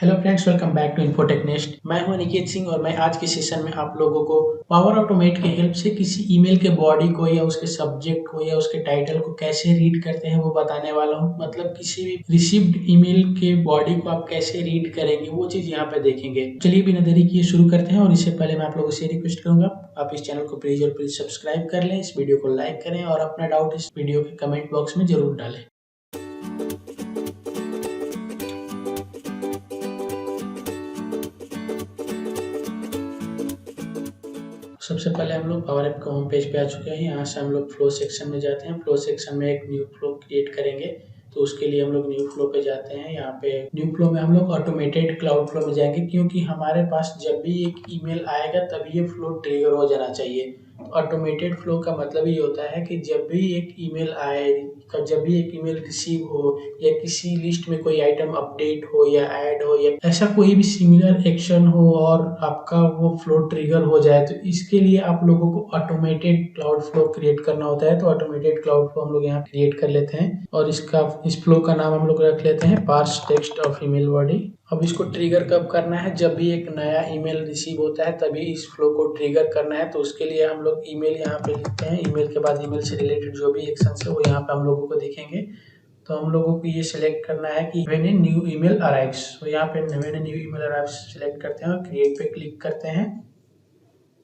Hello friends, welcome back to Infotech Nest. मैं हूं अनिकेत सिंह और मैं आज के सेशन में आप लोगों को पावर ऑटोमेट की हेल्प से किसी ईमेल के बॉडी को या उसके सब्जेक्ट को या उसके टाइटल को कैसे रीड करते हैं वो बताने वाला हूं। मतलब किसी भी रिसीव्ड ईमेल के बॉडी को आप कैसे रीड करेंगे वो चीज यहाँ पे देखेंगे। चलिए बिना देरी किए शुरू करते हैं। और इससे पहले मैं आप लोगों से रिक्वेस्ट करूंगा, आप इस चैनल को प्लीज और प्लीज सब्सक्राइब कर लें, इस वीडियो को लाइक करें और अपना डाउट इस वीडियो के कमेंट बॉक्स में जरूर डालें। सबसे पहले हम लोग पावर ऐप के होम पेज पे आ चुके हैं। यहाँ से हम लोग फ्लो सेक्शन में जाते हैं। फ्लो सेक्शन में एक न्यू फ्लो क्रिएट करेंगे, तो उसके लिए हम लोग न्यू फ्लो पे जाते हैं। यहाँ पे न्यू फ्लो में हम लोग ऑटोमेटेड क्लाउड फ्लो में जाएंगे, क्योंकि हमारे पास जब भी एक ईमेल आएगा तभी ये फ्लो ट्रिगर हो जाना चाहिए। ऑटोमेटेड फ्लो का मतलब ये होता है कि जब भी एक ईमेल आए, जब भी एक ईमेल रिसीव हो या किसी लिस्ट में कोई आइटम अपडेट हो या ऐड हो या ऐसा कोई भी सिमिलर एक्शन हो और आपका वो फ्लो ट्रिगर हो जाए, तो इसके लिए आप लोगों को ऑटोमेटेड क्लाउड फ्लो क्रिएट करना होता है। तो ऑटोमेटेड क्लाउड फ्लो हम लोग यहाँ क्रिएट कर लेते हैं और इस फ्लो का नाम हम लोग रख लेते हैं parse text of email body. अब इसको ट्रिगर कब करना है? जब भी एक नया ईमेल रिसीव होता है तभी इस फ्लो को ट्रिगर करना है। तो उसके लिए हम लोग ईमेल यहाँ पे लिखते हैं। ईमेल के बाद ईमेल से रिलेटेड जो भी एक्शन है वो यहाँ पे हम लोगों को दिखेंगे। तो हम लोगों को ये सिलेक्ट करना है कि when a new email arrives, तो यहाँ पे when a new email arrives select करते हैं और क्रिएट पे क्लिक करते हैं।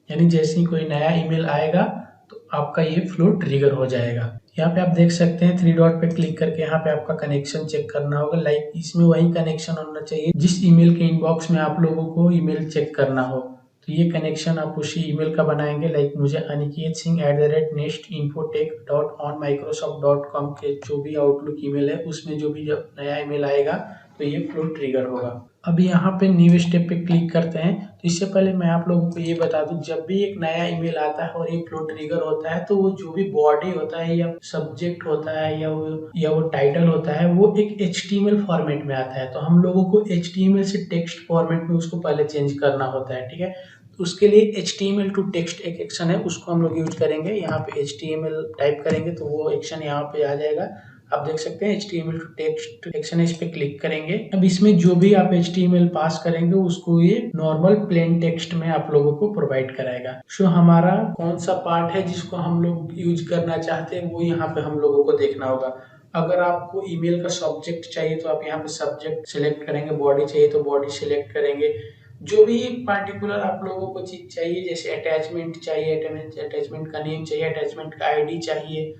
यानी जैसे ही कोई नया ईमेल आएगा तो आपका ये फ्लो ट्रिगर हो जाएगा। यहाँ पे आप देख सकते हैं 3 डॉट पे क्लिक करके यहाँ पे आपका कनेक्शन चेक करना होगा। लाइक इसमें वही कनेक्शन होना चाहिए जिस ईमेल के इनबॉक्स में आप लोगों को ईमेल चेक करना हो। तो ये कनेक्शन आप उसी ईमेल का बनाएंगे। लाइक मुझे aniket.singh@nestinfotech.onmicrosoft.com के जो भी आउटलुक ईमेल है उसमें जो भी जब नया ईमेल आएगा तो ये फ्लो ट्रिगर होगा। अभी यहाँ पे न्यू स्टेप पे क्लिक करते हैं। तो इससे पहले मैं आप लोगों को ये बता दूं, जब भी एक नया ईमेल आता है और ये फ्लो ट्रिगर होता है तो वो जो भी बॉडी होता है या सब्जेक्ट होता है या वो टाइटल होता है वो एक HTML फॉर्मेट में आता है। तो हम लोगों को HTML से टेक्स्ट फॉर्मेट में उसको पहले चेंज करना होता है, ठीक है। तो उसके लिए HTML टू टेक्स्ट एक एक्शन है, उसको हम लोग यूज करेंगे। यहाँ पे HTML टाइप करेंगे तो वो एक्शन यहाँ पे आ जाएगा। आप देख सकते हैं HTML टू टेक्स्ट एक्शन है, इस पे क्लिक करेंगे। अब इसमें जो भी आप HTML पास करेंगे उसको ये नॉर्मल प्लेन टेक्स्ट में आप लोगों को प्रोवाइड कराएगा। सो हमारा कौन सा पार्ट है जिसको हम लोग यूज करना चाहते हैं वो यहाँ पे हम लोगों को देखना होगा। अगर आपको ईमेल का सब्जेक्ट चाहिए तो आप यहाँ पे सब्जेक्ट सिलेक्ट करेंगे, बॉडी चाहिए तो बॉडी सिलेक्ट करेंगे। जो भी पार्टिकुलर आप लोगों को चीज चाहिए, जैसे अटैचमेंट चाहिए, अटैचमेंट का नेम चाहिए, अटैचमेंट का ID चाहिए,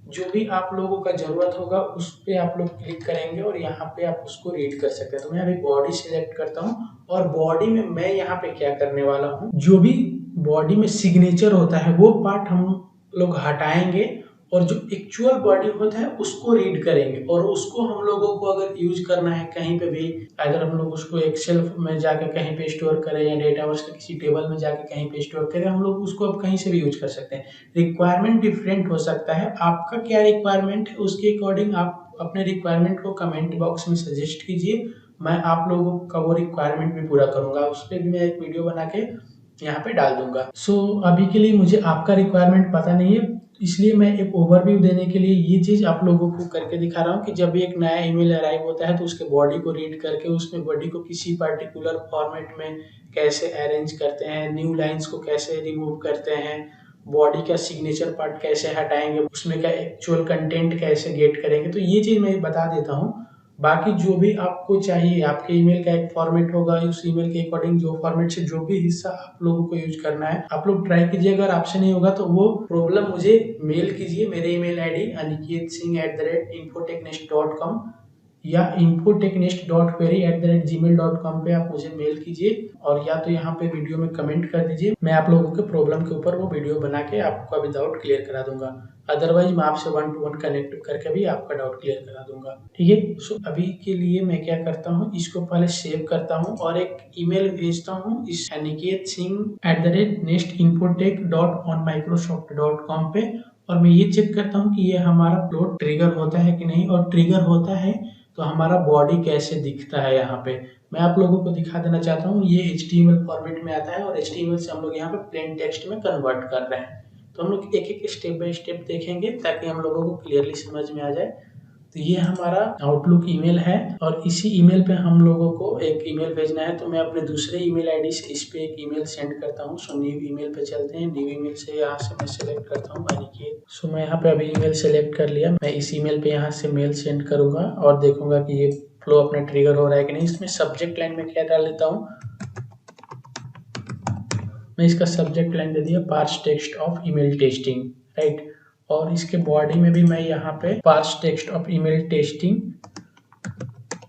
जो भी आप लोगों का जरूरत होगा उस पे आप लोग क्लिक करेंगे और यहाँ पे आप उसको रीड कर सकते हैं। तो मैं अभी बॉडी सिलेक्ट करता हूँ और बॉडी में मैं यहाँ पे क्या करने वाला हूँ, जो भी बॉडी में सिग्नेचर होता है वो पार्ट हम लोग हटाएंगे और जो एक्चुअल बॉडी होता है उसको रीड करेंगे। और उसको हम लोगों को अगर यूज करना है कहीं पे भी, अगर हम लोग उसको एक्सेल में जाकर कहीं पे स्टोर करें या डेटाबेस के किसी टेबल में जाकर कहीं पे स्टोर करें, हम लोग उसको अब कहीं से भी यूज कर सकते हैं। रिक्वायरमेंट डिफरेंट हो सकता है, आपका क्या रिक्वायरमेंट है उसके अकॉर्डिंग आप अपने रिक्वायरमेंट को कमेंट बॉक्स में सजेस्ट कीजिए। मैं आप लोगों का वो रिक्वायरमेंट भी पूरा करूंगा, उस पर भी मैं एक वीडियो बना के यहाँ पे डाल दूंगा। सो अभी के लिए मुझे आपका रिक्वायरमेंट पता नहीं है, इसलिए मैं एक ओवरव्यू देने के लिए ये चीज आप लोगों को करके दिखा रहा हूँ कि जब भी एक नया ईमेल अराइव होता है तो उसके बॉडी को रीड करके उसमें बॉडी को किसी पर्टिकुलर फॉर्मेट में कैसे अरेंज करते हैं, न्यू लाइंस को कैसे रिमूव करते हैं, बॉडी का सिग्नेचर पार्ट कैसे हटाएंगे, उसमें का एक्चुअल कंटेंट कैसे गेट करेंगे, तो ये चीज मैं बता देता हूँ। बाकी जो भी आपको चाहिए, आपके ईमेल का एक फॉर्मेट होगा, उस ईमेल के अकॉर्डिंग जो फॉर्मेट से जो भी हिस्सा आप लोगों को यूज करना है आप लोग ट्राई कीजिए। अगर आपसे नहीं होगा तो वो प्रॉब्लम मुझे मेल कीजिए। मेरे ईमेल ID aniketsingh@infotechnest.com या infotechnest.query@gmail.com पे आप मुझे मेल कीजिए और या तो यहाँ पे वीडियो में कमेंट कर दीजिए। मैं आप लोगों के प्रॉब्लम के ऊपर वो वीडियो बना के आपका भी डाउट क्लियर करा दूंगा। अदरवाइज मैं आपसे 1 to 1 कनेक्ट करके भी आपका डाउट क्लियर करा दूंगा, ठीक है। सो अभी के लिए मैं क्या करता हूँ, इसको पहले सेव करता हूँ और एक ईमेल भेजता हूँ इस aniketsingh@nestinfotech.onmicrosoft.com पे, और मैं ये चेक करता हूँ कि ये हमारा फ्लो ट्रिगर होता है कि नहीं, और ट्रिगर होता है तो हमारा बॉडी कैसे दिखता है। यहाँ पे मैं आप लोगों को दिखा देना चाहता हूँ, ये HTML फॉर्मेट में आता है और HTML से हम लोग यहाँ पे प्लेन टेक्स्ट में कन्वर्ट कर रहे हैं। तो हम लोग एक एक स्टेप बाय स्टेप देखेंगे ताकि हम लोगों को क्लियरली समझ में आ जाए। तो ये हमारा आउटलुक ईमेल है और इसी ईमेल पे हम लोगों को एक ईमेल भेजना है। तो मैं अपने दूसरे ईमेल आईडी से इस पे एक ईमेल सेंड करता हूँ। सो न्यू ईमेल पे चलते हैं। न्यू ईमेल से यहाँ से मैं सेलेक्ट करता हूँ अनिकेत। सो मैं यहाँ पे अभी ईमेल सेलेक्ट कर लिया। मैं इस ईमेल पे यहाँ से मेल सेंड करूंगा और देखूंगा कि ये फ्लो अपना ट्रिगर हो रहा है कि नहीं। इसमें सब्जेक्ट लाइन में क्या डाल देता हूँ, मैं इसका सब्जेक्ट लाइन दे दिया parse text of email testing, right. और इसके बॉडी में भी मैं यहाँ पे parse text of email testing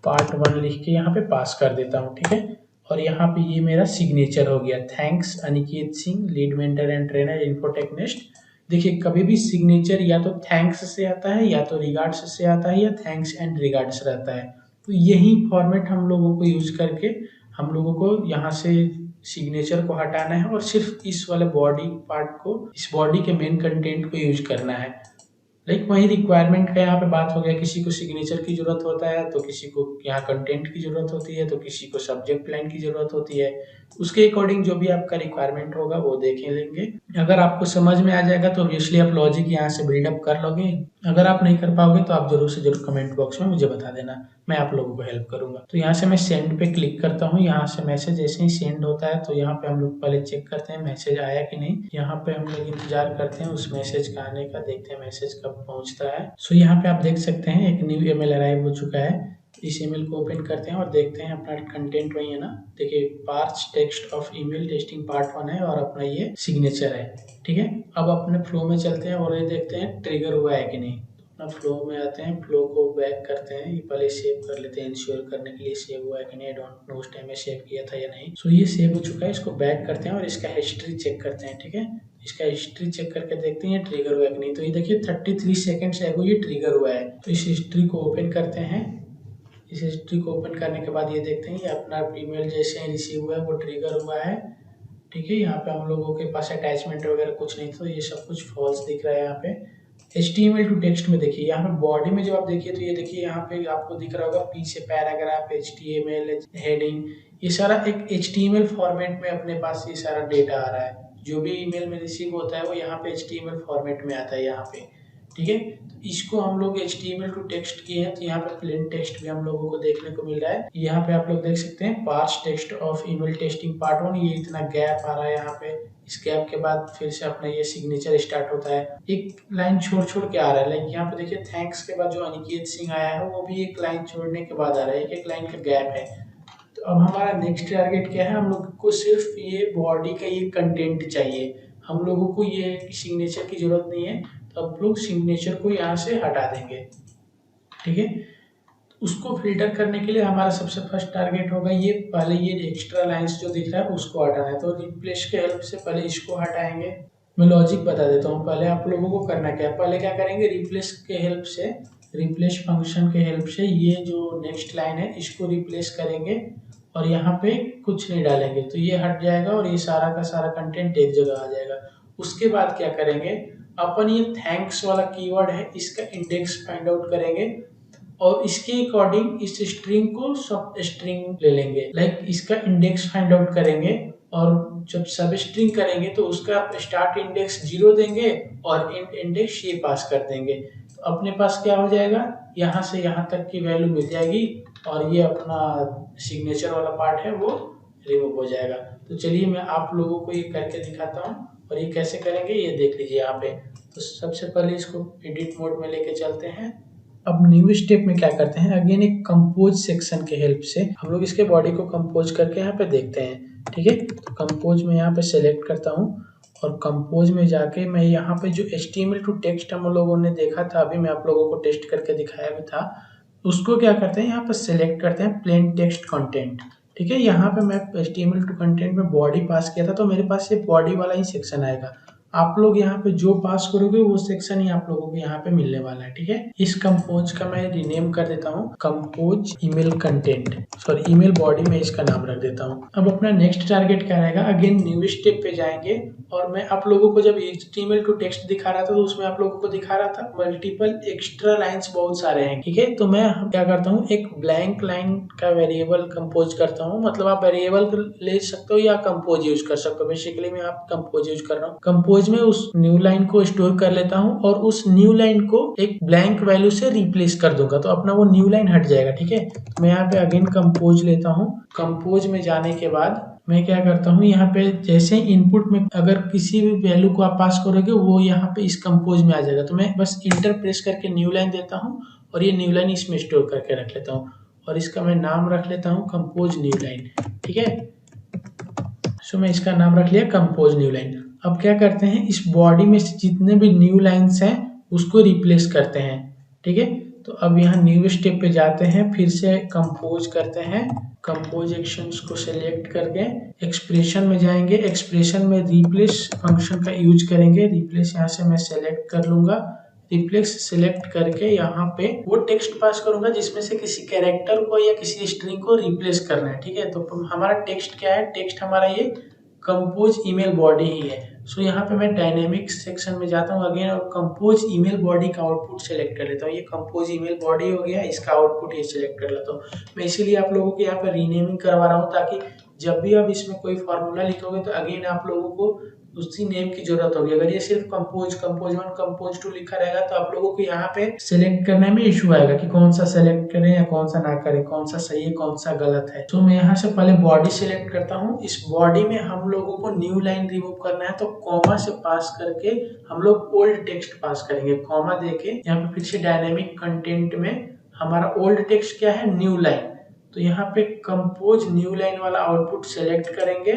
part 1 लिख के यहाँ पे पास कर देता हूँ, ठीक है। और यहाँ पे ये मेरा सिग्नेचर हो गया, thanks Aniket Singh, lead mentor and trainer infotech nest. देखिए कभी भी सिग्नेचर या तो थैंक्स से आता है या तो रिगार्ड्स से आता है या थैंक्स एंड रिगार्ड्स रहता है। तो यही फॉर्मेट हम लोगों को यूज करके हम लोगों को यहाँ से सिग्नेचर को हटाना है और सिर्फ इस वाले बॉडी पार्ट को, इस बॉडी के मेन कंटेंट को यूज करना है। लाइक वही रिक्वायरमेंट का यहाँ पे बात हो गया, किसी को सिग्नेचर की जरूरत होता है तो किसी को यहाँ कंटेंट की जरूरत होती है तो किसी को सब्जेक्ट लाइन की जरूरत होती है। उसके अकॉर्डिंग जो भी आपका रिक्वायरमेंट होगा वो देख लेंगे। अगर आपको समझ में आ जाएगा तो ऑब्वियसली आप लॉजिक यहाँ से बिल्डअप कर लोगे। अगर आप नहीं कर पाओगे तो आप जरूर से जरूर कमेंट बॉक्स में मुझे बता देना, मैं आप लोगों को हेल्प करूंगा। तो यहाँ से मैं सेंड पे क्लिक करता हूँ। यहाँ से मैसेज जैसे ही सेंड होता है तो यहाँ पे हम लोग पहले चेक करते हैं मैसेज आया कि नहीं। यहाँ पे हम लोग इंतजार करते हैं उस मैसेज का आने का, देखते हैं मैसेज कब पहुंचता है। सो यहाँ पे आप देख सकते हैं एक न्यू ईमेल अराइव हो चुका है। इस ईमेल को ओपन करते हैं और देखते हैं अपना कंटेंट वही है ना। देखिए parse text of email testing part 1 है और अपना ये सिग्नेचर है, ठीक है। अब अपने फ्लो में चलते हैं और ये देखते हैं ट्रिगर हुआ है कि नहीं। अपना फ्लो में आते हैं, फ्लो को बैक करते हैं, ये पहले सेव कर लेते हैं इंश्योर करने के लिए सेव हुआ है कि नहीं। आई डोंट नो उस टाइम में सेव किया था या नहीं। सो ये सेव हो चुका है, इसको बैक करते हैं और इसका हिस्ट्री चेक करते हैं, ठीक है। इसका हिस्ट्री चेक करके देखते हैं ट्रिगर हुआ है कि नहीं। तो ये देखिए 33 सेकंड्स एगो ये ट्रिगर हुआ है। तो इस हिस्ट्री को ओपन करते हैं। इस हिस्ट्री को ओपन करने के बाद ये देखते हैं ये अपना ईमेल जैसे ही रिसीव हुआ है वो ट्रिगर हुआ है, ठीक है। यहाँ पे हम लोगों के पास अटैचमेंट वगैरह कुछ नहीं, तो ये सब कुछ फॉल्स दिख रहा है। यहाँ पे HTML टू टेक्स्ट में देखिए, यहाँ पे बॉडी में जब आप देखिए तो ये देखिए यहाँ पे आपको दिख रहा होगा पीछे पैराग्राफ, HTML, हेडिंग, ये सारा एक HTML फॉर्मेट में अपने पास ये सारा डेटा आ रहा है। जो भी ईमेल में रिसीव होता है वो यहाँ पे HTML फॉर्मेट में आता है यहाँ पे, ठीक है। तो इसको हम लोग HTML टू टेक्स्ट किए हैं तो यहाँ पे प्लेन टेक्स्ट भी हम लोगों को देखने को मिल रहा है। यहाँ पे आप लोग देख सकते हैं parse text of email testing part 1, ये इतना गैप आ रहा है यहाँ पे। इस गैप के बाद फिर से अपना ये सिग्नेचर स्टार्ट होता है, एक लाइन छोड़ छोड़ के आ रहा है। लाइक यहाँ पे देखिए थैंक्स के बाद जो अनिकेत सिंह आया है वो भी एक लाइन छोड़ने के बाद आ रहा है, एक लाइन का गैप है। तो अब हमारा नेक्स्ट टारगेट क्या है, हम लोग को सिर्फ ये बॉडी का ये कंटेंट चाहिए, हम लोगों को ये सिग्नेचर की जरूरत नहीं है। तो अब लोग सिग्नेचर को यहाँ से हटा देंगे, ठीक है। उसको फिल्टर करने के लिए हमारा सबसे फर्स्ट टारगेट होगा ये पहले ये एक्स्ट्रा लाइंस जो दिख रहा है उसको हटाना है। तो रिप्लेस के हेल्प से पहले इसको हटाएंगे। मैं लॉजिक बता देता हूँ, पहले आप लोगों को करना क्या है। पहले क्या करेंगे, रिप्लेस के हेल्प से, रिप्लेस फंक्शन के हेल्प से ये जो नेक्स्ट लाइन है इसको रिप्लेस करेंगे और यहाँ पे कुछ नहीं डालेंगे तो ये हट जाएगा और ये सारा का सारा कंटेंट एक जगह आ जाएगा। उसके बाद क्या करेंगे, अपन ये थैंक्स वाला कीवर्ड है इसका इंडेक्स फाइंड आउट करेंगे और इसके अकॉर्डिंग इस स्ट्रिंग को सब स्ट्रिंग ले लेंगे। लाइक इसका इंडेक्स फाइंड आउट करेंगे और जब सब स्ट्रिंग करेंगे तो उसका स्टार्ट इंडेक्स 0 देंगे और एंड इंडेक्स ये पास कर देंगे। तो अपने पास क्या हो जाएगा, यहाँ से यहाँ तक की वैल्यू मिल जाएगी और ये अपना सिग्नेचर वाला पार्ट है वो रिमूव हो जाएगा। तो चलिए मैं आप लोगों को ये करके दिखाता हूँ और ये कैसे करेंगे ये देख लीजिए यहाँ पे। तो सबसे पहले इसको एडिट मोड में लेके चलते हैं। अब न्यू स्टेप में क्या करते हैं, अगेन एक कंपोज सेक्शन के हेल्प से हम लोग इसके बॉडी को कंपोज करके यहाँ पे देखते हैं, ठीक है। तो कंपोज में यहाँ पे सेलेक्ट करता हूँ और कंपोज में जाके मैं यहाँ पे जो HTML टू टेक्स्ट हम लोगों ने देखा था, अभी मैं आप लोगों को टेस्ट करके दिखाया भी था, उसको क्या करते हैं यहाँ पे सेलेक्ट करते हैं प्लेन टेक्स्ट कंटेंट, ठीक है। यहाँ पे मैं HTML टू कंटेंट में बॉडी पास किया था तो मेरे पास ये बॉडी वाला ही सेक्शन आएगा। आप लोग यहाँ पे जो पास करोगे वो सेक्शन ही आप लोगों को यहाँ पे मिलने वाला है, ठीक है। इस कंपोज का मैं रिनेम कर देता हूँ compose email content, sorry email body में इसका नाम रख देता हूँ। अब अपना नेक्स्ट टारगेट क्या रहेगा, अगेन न्यू स्टेप पे जाएंगे और मैं आप लोगों को जब HTML टू टेक्स्ट दिखा रहा था तो उसमें आप लोगों को दिखा रहा था मल्टीपल एक्स्ट्रा लाइन्स बहुत सारे हैं, ठीक है। तो मैं क्या करता हूँ, एक ब्लैंक लाइन का वेरिएबल कंपोज करता हूँ। मतलब आप वेरिएबल ले सकते हो या कंपोज यूज कर सकते हो। बेसिकली मैं आप कंपोज यूज कर रहा हूँ। कंपोज कंपोज में उस न्यू लाइन को स्टोर कर लेता हूँ और उस न्यू लाइन को एक ब्लैंक वैल्यू से रिप्लेस कर दूंगा, तो अपना वो न्यू लाइन हट जाएगा। ठीक है, तो मैं यहाँ पे अगेन कंपोज लेता हूँ। कंपोज में जाने के बाद मैं क्या करता हूँ, यहाँ पे जैसे इनपुट में अगर किसी भी वैल्यू को आप पास करोगे वो यहाँ पे इस कंपोज में आ जाएगा, तो मैं बस इंटर प्रेस करके न्यू लाइन देता हूँ और ये न्यू लाइन इसमें स्टोर करके रख लेता हूँ और इसका मैं नाम रख लेता हूँ कंपोज न्यू लाइन। ठीक है, सो मैं इसका नाम रख लिया कंपोज न्यू लाइन। अब क्या करते हैं, इस बॉडी में से जितने भी न्यू लाइन्स हैं उसको रिप्लेस करते हैं। ठीक है, तो अब यहाँ न्यू स्टेप पे जाते हैं, फिर से कंपोज करते हैं। कंपोज एक्शंस को सेलेक्ट करके एक्सप्रेशन में जाएंगे, एक्सप्रेशन में रिप्लेस फंक्शन का यूज करेंगे। रिप्लेस यहाँ से मैं सेलेक्ट कर लूंगा, रिप्लेस सेलेक्ट करके यहाँ पे वो टेक्स्ट पास करूंगा जिसमें से किसी कैरेक्टर को या किसी स्ट्रिंग को रिप्लेस करना है। ठीक है, तो हमारा टेक्स्ट क्या है, टेक्स्ट हमारा ये कंपोज ईमेल बॉडी ही है। सो यहाँ पे मैं डायनेमिक सेक्शन में जाता हूँ अगेन और कंपोज ईमेल बॉडी का आउटपुट सेलेक्ट कर लेता हूँ। ये कंपोज ईमेल बॉडी हो गया, इसका आउटपुट ये सिलेक्ट कर लेता हूँ। मैं इसीलिए आप लोगों को यहाँ पे रीनेमिंग करवा रहा हूँ ताकि जब भी आप इसमें कोई फॉर्मूला लिखोगे तो अगेन आप लोगों को उसी नेम की जरूरत होगी। अगर ये सिर्फ कंपोज 1 कंपोज 2 लिखा रहेगा तो आप लोगों को यहाँ पे सिलेक्ट करने में इशू आएगा कि कौन सा सिलेक्ट करें या कौन सा ना करें, कौन सा सही है कौन सा गलत है। तो मैं यहाँ से पहले बॉडी सिलेक्ट करता हूँ। इस बॉडी में हम लोगों को न्यू लाइन रिमूव करना है, तो कॉमा से पास करके हम लोग ओल्ड टेक्स्ट पास करेंगे। कॉमा देके यहाँ पे फिर से डायनेमिक कंटेंट में हमारा ओल्ड टेक्स्ट क्या है, न्यू लाइन। तो यहाँ पे कंपोज न्यू लाइन वाला आउटपुट सेलेक्ट करेंगे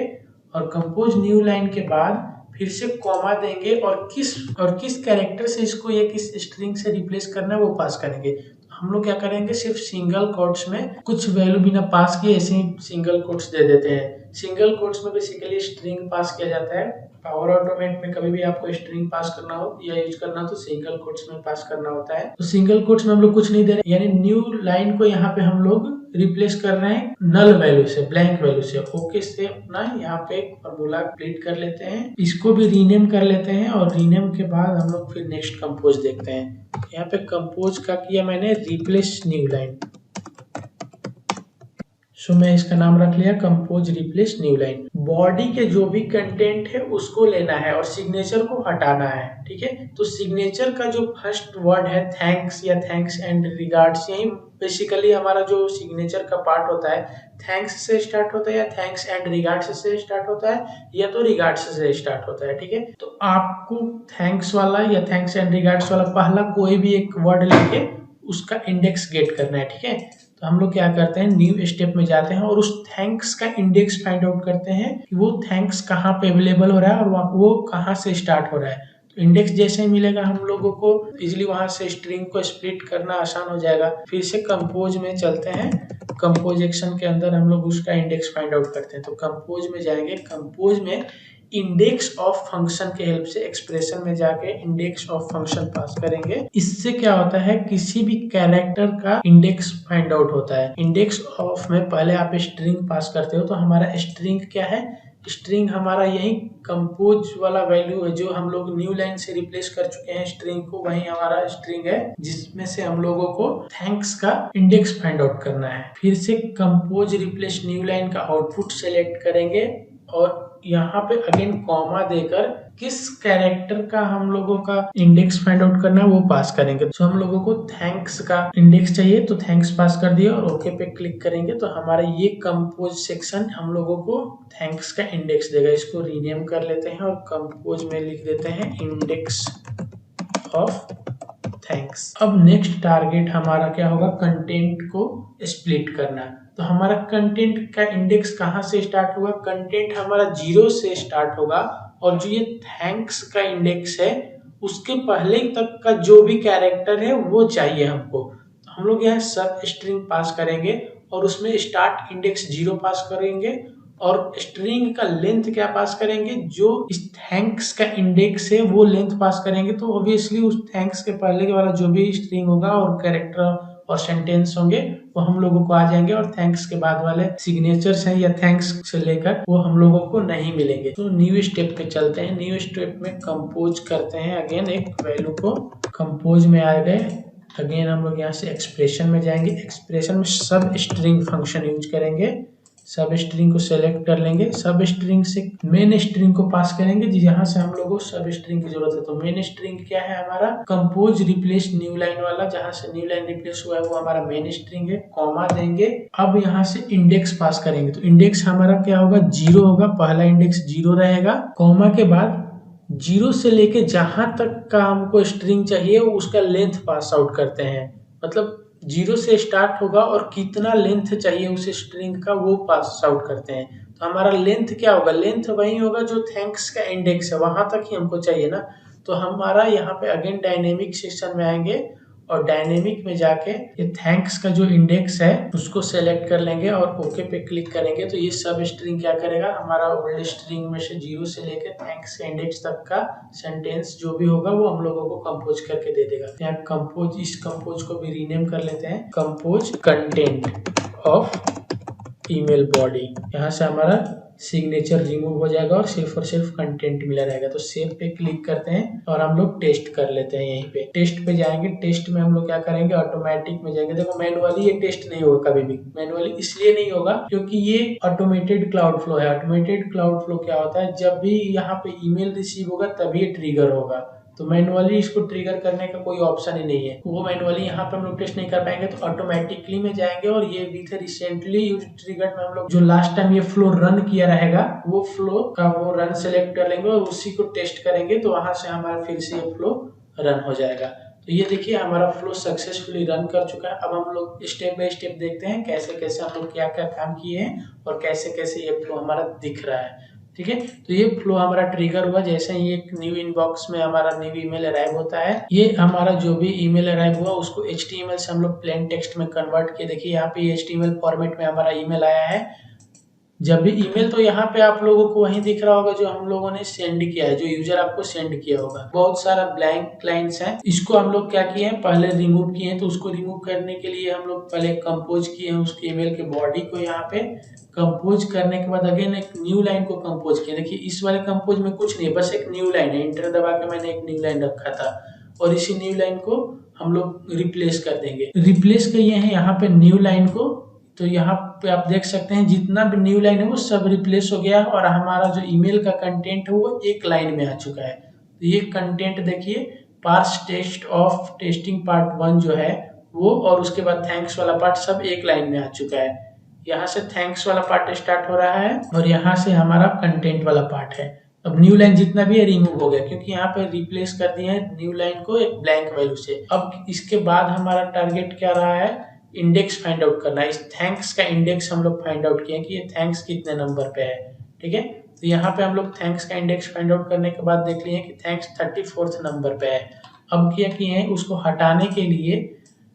और कंपोज न्यू लाइन के बाद फिर से कॉमा देंगे और किस कैरेक्टर से इसको या किस स्ट्रिंग से रिप्लेस करना है वो पास करेंगे। हम लोग क्या करेंगे, सिर्फ सिंगल कोट्स में कुछ वैल्यू बिना पास किए ऐसे ही सिंगल कोट्स दे देते हैं। सिंगल कोट्स में बेसिकली स्ट्रिंग पास किया जाता है। पावर ऑटोमेट में कभी भी आपको स्ट्रिंग पास करना हो या यूज करना हो तो सिंगल कोट्स में पास करना होता है। तो सिंगल कोट्स में हम लोग कुछ नहीं दे रहे, यानी न्यू लाइन को यहाँ पे हम लोग रिप्लेस कर रहे हैं नल वैल्यू से, ब्लैंक वैल्यू से। ओके से अपना यहाँ पे फॉर्मूला कंप्लीट कर लेते हैं, इसको भी रीनेम कर लेते हैं और रीनेम के बाद हम लोग फिर नेक्स्ट कंपोज देखते हैं। यहाँ पे कंपोज का किया मैंने रिप्लेस न्यू लाइन, सो मैं इसका नाम रख लिया compose replace new line. Body के जो भी कंटेंट है उसको लेना है और सिग्नेचर को हटाना है। ठीक है, तो सिग्नेचर का जो फर्स्ट वर्ड है थैंक्स या थैंक्स एंड रिगार्ड्स, यही बेसिकली हमारा जो सिग्नेचर का पार्ट होता है थैंक्स से स्टार्ट होता है या थैंक्स एंड रिगार्ड्स से स्टार्ट होता है या तो रिगार्ड्स से स्टार्ट होता है। ठीक है, तो आपको थैंक्स वाला या थैंक्स एंड रिगार्ड्स वाला पहला कोई भी एक वर्ड लेके उसका इंडेक्स गेट करना है। ठीक है, तो हम लोग क्या करते हैं, न्यू स्टेप में जाते हैं और उस थैंक्स का इंडेक्स फाइंड आउट करते हैं कि वो थैंक्स कहाँ पे अवेलेबल हो रहा है और वो कहाँ से स्टार्ट हो रहा है। तो इंडेक्स जैसे ही मिलेगा हम लोगों को इजिली वहां से स्ट्रिंग को स्प्लिट करना आसान हो जाएगा। फिर से कंपोज में चलते हैं, कंपोज एक्शन के अंदर हम लोग उसका इंडेक्स फाइंड आउट करते हैं। तो कंपोज में जाएंगे, कंपोज में इंडेक्स ऑफ फंक्शन के हेल्प से एक्सप्रेशन में जाके इंडेक्स ऑफ फंक्शन पास करेंगे। इससे क्या होता है, किसी भी कैरेक्टर का इंडेक्स फाइंड आउट होता है। इंडेक्स ऑफ में पहले आप स्ट्रिंग पास करते हो, तो हमारा स्ट्रिंग क्या है, स्ट्रिंग हमारा यही कंपोज वाला वैल्यू है जो हम लोग न्यू लाइन से रिप्लेस कर चुके हैं स्ट्रिंग को, वही हमारा स्ट्रिंग है जिसमें से हम लोगों को थैंक्स का इंडेक्स फाइंड आउट करना है। फिर से कंपोज रिप्लेस न्यू लाइन का आउटपुट सेलेक्ट करेंगे और यहाँ पे अगेन कॉमा देकर किस कैरेक्टर का हम लोगों का इंडेक्स फाइंड आउट करना है वो पास करेंगे। तो हम लोगों को थैंक्स का इंडेक्स चाहिए तो थैंक्स पास कर दिया और ओके पे क्लिक करेंगे तो हमारा ये कंपोज सेक्शन हम लोगों को थैंक्स का इंडेक्स देगा। इसको रीनेम कर लेते हैं और कंपोज में लिख देते हैं इंडेक्स ऑफ थैंक्स। अब नेक्स्ट टारगेट हमारा क्या होगा, कंटेंट को स्प्लिट करना। तो हमारा कंटेंट का इंडेक्स कहाँ से स्टार्ट होगा, कंटेंट हमारा 0 से स्टार्ट होगा और जो ये थैंक्स का इंडेक्स है उसके पहले तक का जो भी कैरेक्टर है वो चाहिए हमको। तो हम लोग यहाँ सब स्ट्रिंग पास करेंगे और उसमें स्टार्ट इंडेक्स 0 पास करेंगे और स्ट्रिंग का लेंथ क्या पास करेंगे, जो इस थैंक्स का इंडेक्स है वो लेंथ पास करेंगे। तो ऑब्वियसली उस थैंक्स के पहले वाला जो भी स्ट्रिंग होगा और कैरेक्टर और सेंटेंस होंगे वो हम लोगों को आ जाएंगे और थैंक्स के बाद वाले सिग्नेचर्स हैं या थैंक्स से लेकर वो हम लोगों को नहीं मिलेंगे। तो न्यू स्टेप पे चलते हैं, न्यू स्टेप में कंपोज करते हैं अगेन एक वैल्यू को। कंपोज में आ गए, अगेन हम लोग यहाँ से एक्सप्रेशन में जाएंगे, एक्सप्रेशन में सब स्ट्रिंग फंक्शन यूज करेंगे। सब स्ट्रिंग को सेलेक्ट कर लेंगे, सब स्ट्रिंग से मेन स्ट्रिंग को पास करेंगे जहाँ से हम लोगों को सब स्ट्रिंग की जरूरत है। तो मेन स्ट्रिंग क्या है हमारा, कंपोज रिप्लेस न्यू लाइन वाला, जहाँ से न्यू लाइन रिप्लेस हुआ है वो हमारा मेन स्ट्रिंग है। कॉमा देंगे, अब यहाँ से इंडेक्स पास करेंगे, तो इंडेक्स हमारा क्या होगा, 0 होगा, पहला इंडेक्स 0 रहेगा। कॉमा के बाद 0 से लेके जहां तक का हमको स्ट्रिंग चाहिए उसका लेंथ पास आउट करते हैं, मतलब 0 से स्टार्ट होगा और कितना लेंथ चाहिए उस स्ट्रिंग का वो पास आउट करते हैं। तो हमारा लेंथ क्या होगा, लेंथ वही होगा जो थैंक्स का इंडेक्स है, वहां तक ही हमको चाहिए ना। तो हमारा यहाँ पे अगेन डायनेमिक सेक्शन में आएंगे और डायनेमिक में जाके ये थैंक्स का जो इंडेक्स है उसको सेलेक्ट कर लेंगे और ओके पे क्लिक करेंगे। तो ये सब स्ट्रिंग क्या करेगा, हमारा ओल्ड स्ट्रिंग में से 0 से लेकर थैंक्स के इंडेक्स तक का सेंटेंस जो भी होगा वो हम लोगों को कंपोज करके दे देगा। यहाँ कंपोज, इस कंपोज को भी रीनेम कर लेते हैं, compose content of email body. यहाँ से हमारा सिग्नेचर रिमूव हो जाएगा और सिर्फ कंटेंट मिला रहेगा। तो सेव पे क्लिक करते हैं और हम लोग टेस्ट कर लेते हैं। यहीं पे टेस्ट पे जाएंगे, टेस्ट में हम लोग क्या करेंगे, ऑटोमेटिक में जाएंगे। देखो मैनुअली ये टेस्ट नहीं होगा, कभी भी मैनुअली इसलिए नहीं होगा क्योंकि ये ऑटोमेटेड क्लाउड फ्लो है। ऑटोमेटेड क्लाउड फ्लो क्या होता है, जब भी यहाँ पे ईमेल रिसीव होगा तभी ट्रिगर होगा। तो मैनुअली इसको ट्रिगर करने का कोई ऑप्शन ही नहीं है, वो मैनुअली यहाँ पे हम लोग टेस्ट नहीं कर पाएंगे। तो ऑटोमेटिकली में जाएंगे और ये विथ रिसेंटली यूज ट्रिगर में हम लोग जो लास्ट टाइम ये फ्लो रन किया रहेगा वो फ्लो का वो रन सेलेक्ट कर लेंगे और उसी को टेस्ट करेंगे। तो वहां से हमारा फिर से ये फ्लो रन हो जाएगा। तो ये देखिए हमारा फ्लो सक्सेसफुली रन कर चुका है। अब हम लोग स्टेप बाय स्टेप देखते हैं कैसे कैसे हम लोग क्या क्या काम किए हैं और कैसे कैसे ये फ्लो हमारा दिख रहा है। ठीक है, तो ये फ्लो हमारा ट्रिगर हुआ जैसे ही एक न्यू इनबॉक्स में हमारा न्यू ईमेल अराइव होता है। ये हमारा जो भी ईमेल अराइव हुआ उसको HTML से हम लोग प्लेन टेक्स्ट में कन्वर्ट किए। देखिए यहाँ पे HTML फॉर्मेट में हमारा ईमेल आया है। जब भी ईमेल, तो यहाँ पे आप लोगों को वही दिख रहा होगा जो हम लोगों ने सेंड किया है, जो यूजर आपको सेंड किया होगा। बहुत सारा ब्लैंक लाइन्स हैं, इसको हम लोग क्या किए हैं, पहले रिमूव किए हैं। तो उसको रिमूव करने के लिए हम लोग पहले कंपोज किए हैं उसके ईमेल के बॉडी को। यहाँ पे कंपोज करने के बाद अगेन एक न्यू लाइन को कंपोज किया। देखिए इस वाले कंपोज में कुछ नहीं है, बस एक न्यू लाइन है। इंटर दबा के मैंने एक न्यू लाइन रखा था और इसी न्यू लाइन को हम लोग रिप्लेस कर देंगे। रिप्लेस किए हैं यहाँ पे न्यू लाइन को, तो यहाँ पे आप देख सकते हैं जितना भी न्यू लाइन है वो सब रिप्लेस हो गया और हमारा जो ईमेल का कंटेंट है वो एक लाइन में आ चुका है। तो ये कंटेंट देखिए, parse test of testing part 1 जो है वो और उसके बाद थैंक्स वाला पार्ट सब एक लाइन में आ चुका है। यहाँ से थैंक्स वाला पार्ट स्टार्ट हो रहा है और यहाँ से हमारा कंटेंट वाला पार्ट है। अब न्यू लाइन जितना भी है रिमूव हो गया क्योंकि यहाँ पे रिप्लेस कर दिए हैं न्यू लाइन को एक ब्लैंक वैल्यू से। अब इसके बाद हमारा टारगेट क्या रहा है, इंडेक्स फाइंड आउट करना है। इस थैंक्स का इंडेक्स हम लोग फाइंड आउट किए कि ये थैंक्स कितने नंबर पे है। ठीक है, तो यहाँ पे हम लोग थैंक्स का इंडेक्स फाइंड आउट करने के बाद देख लिए कि थैंक्स 34th नंबर पे है। अब क्या किए हैं, उसको हटाने के लिए,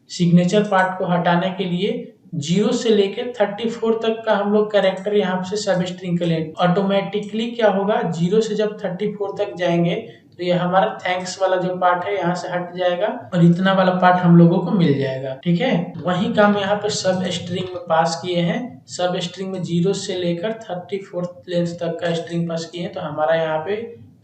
सिग्नेचर पार्ट को हटाने के लिए 0 से लेकर 34 तक का हम लोग कैरेक्टर यहाँ से सब स्ट्रिंग के लिए ऑटोमेटिकली क्या होगा, 0 से जब 34 तक जाएंगे तो ये हमारा थैंक्स वाला जो पार्ट है यहाँ से हट जाएगा और इतना वाला पार्ट हम लोगों को मिल जाएगा। ठीक है, वही काम यहाँ पे सब स्ट्रिंग में पास किए हैं। सब स्ट्रिंग में 0 से लेकर 34 लेंथ तक का स्ट्रिंग पास किए हैं। तो हमारा यहाँ पे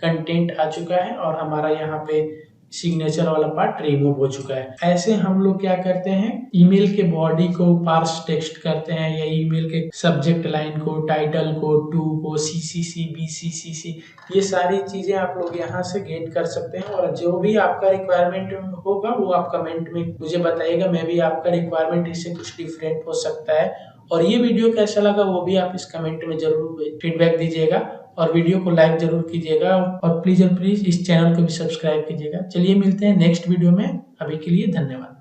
कंटेंट आ चुका है और हमारा यहाँ पे सिग्नेचर वाला पार्ट रिमूव हो चुका है। ऐसे हम लोग क्या करते हैं, ईमेल के बॉडी को पार्स टेक्स्ट करते हैं या ईमेल के सब्जेक्ट लाइन को, टाइटल को, टू को, CCC, BCCC, ये सारी चीजें आप लोग यहाँ से गेट कर सकते हैं। और जो भी आपका रिक्वायरमेंट होगा वो आप कमेंट में मुझे बताइएगा, मैं भी आपका रिक्वायरमेंट इससे कुछ डिफरेंट हो सकता है। और ये वीडियो कैसा लगा वो भी आप इस कमेंट में जरूर फीडबैक दीजिएगा और वीडियो को लाइक जरूर कीजिएगा और प्लीज इस चैनल को भी सब्सक्राइब कीजिएगा। चलिए मिलते हैं नेक्स्ट वीडियो में, अभी के लिए धन्यवाद।